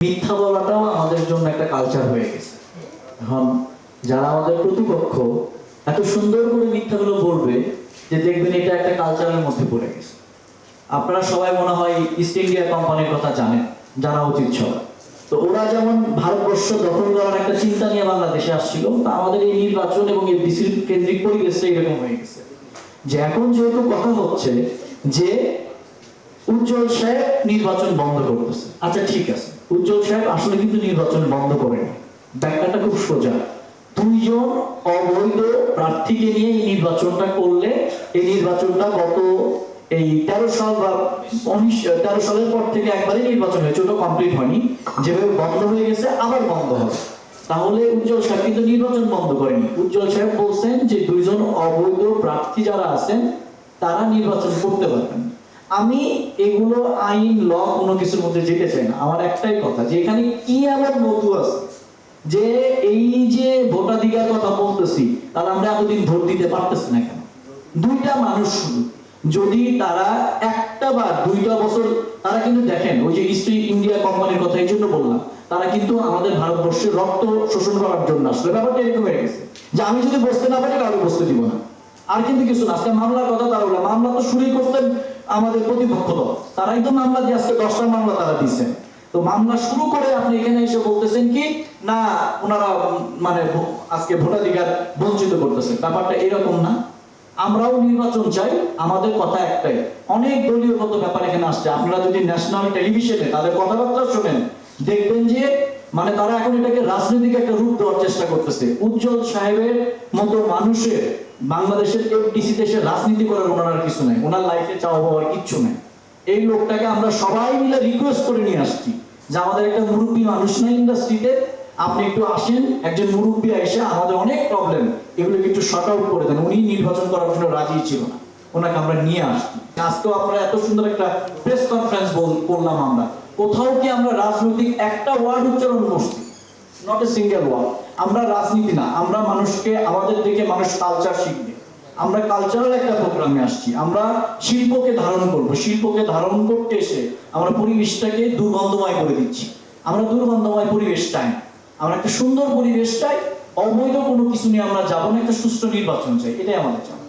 মিথ্যা বলাটাও আমাদের জন্য একটা কালচার হয়ে গেছে। এখন যারা আমাদের প্রতিপক্ষ এত সুন্দর করে মিথ্যাগুলো বলবে যে দেখবেন এটা একটা কালচারের মধ্যে পড়ে গেছে। আপনারা সবাই মনে হয় ইস্ট ইন্ডিয়া কোম্পানির কথা জানেন, জানা উচিত সবার। তো ওরা যেমন ভারতবর্ষ দখল করার একটা চিন্তা নিয়ে বাংলাদেশে আসছিল, তা আমাদের এই নির্বাচন এবং এই ডিসির কেন্দ্রিক পরিবেশটা এরকম হয়ে গেছে যে এখন যেহেতু কথা হচ্ছে যে উজ্জ্বল সাহেব নির্বাচন বন্ধ করতেছে। আচ্ছা ঠিক আছে, উজ্জ্বল সাহেব আসলে কিন্তু নির্বাচন বন্ধ করেনি। ব্যাখ্যাটা খুব সোজা। দুইজন অবৈধ প্রার্থীকে নিয়ে এই নির্বাচনটা করলে এই নির্বাচনটা গত এই 13 সাল বা 13 সালের পর থেকে একবারই নির্বাচন হয়েছে, ওটা কমপ্লিট হয়নি। যেভাবে বন্ধ হয়ে গেছে আবার বন্ধ হবে। তাহলে উজ্জ্বল সাহেব কিন্তু নির্বাচন বন্ধ করেনি। উজ্জ্বল সাহেব বলছেন যে দুইজন অবৈধ প্রার্থী যারা আছেন তারা নির্বাচন করতে পারবেন। আমি এগুলো আইন ল কোনো কিছুর মধ্যে যেতে চাই না। আমার একটাই কথা যে এখানে কি আবার মধু আছে যে এই যে ভোটাধিকার কথা বলতেছি, তাহলে আমরা এতদিন ভোট দিতে পারতেছি না কেন? দুইটা মানুষ শুধু যদি তারা একটা বা দুইটা বছর, তারা কিন্তু দেখেন ওই যে ইস্ট ইন্ডিয়া কোম্পানির কথা এই জন্য বললাম, তারা কিন্তু আমাদের ভারতবর্ষের রক্ত শোষণ করার জন্য আসলে ব্যাপারটা এরকম হয়ে গেছে যে আমি যদি বসতে না পারি কাউকে বসতে দিব না। আর কিন্তু কিছু না। আজকে মামলার কথা তারা বললাম, মামলা তো শুরুই করতেন আমাদের প্রতিপক্ষ দল, তারাই তো মামলা দিয়ে আজকে 10টা মামলা তারা দিচ্ছেন। তো মামলা শুরু করে আপনি এখানে এসে বলতেছেন কি না ওনারা মানে আজকে ভোটাধিকার বঞ্চিত করতেছে। ব্যাপারটা এরকম না। আমরাও নির্বাচন চাই, আমাদের কথা একটাই। অনেক দলীয়গত ব্যাপার এখানে আসছে। আপনারা যদি ন্যাশনাল টেলিভিশনে তাদের কথাবার্তা শোনেন দেখবেন যে মানে তারা এখন এটাকে রাজনৈতিক একটা রূপ দেওয়ার চেষ্টা করতেছে। উজ্জ্বল সাহেবের মতো মানুষের বাংলাদেশের এফডিসি দেশে রাজনীতি করার ওনার কিছু নাই, ওনার লাইফে চাওয়া পাওয়ার কিচ্ছু নাই। এই লোকটাকে আমরা সবাই মিলে রিকোয়েস্ট করে নিয়ে আসছি যে আমাদের একটা মুরব্বী মানুষ নাই ইন্ডাস্ট্রিতে, আপনি একটু আসেন, একজন মুরব্বী এসে আমাদের অনেক প্রবলেম এগুলোকে একটু শর্ট আউট করে দেন। উনি নির্বাচন করার জন্য রাজি ছিল না, ওনাকে আমরা নিয়ে আসছি। আজকেও আমরা এত সুন্দর একটা প্রেস কনফারেন্স করলাম, আমরা কোথাও কি আমরা রাজনৈতিক একটা ওয়ার্ড উচ্চারণ করছি? Not a single word. আমরা রাজনীতি না, আমরা মানুষকে আমাদের থেকে মানুষ কালচার শিখবে। আমরা কালচারাল একটা প্রোগ্রামে আসছি, আমরা শিল্পকে ধারণ করব। শিল্পকে ধারণ করতে এসে আমরা পরিবেশটাকে দুর্গন্ধময় করে দিচ্ছি। আমরা দুর্গন্ধময় পরিবেশ চাই, আমরা একটা সুন্দর পরিবেশ চাই। অবৈধ কোনো কিছু নিয়ে আমরা যাবো না, একটা সুষ্ঠু নির্বাচন চাই, এটাই আমাদের চাই।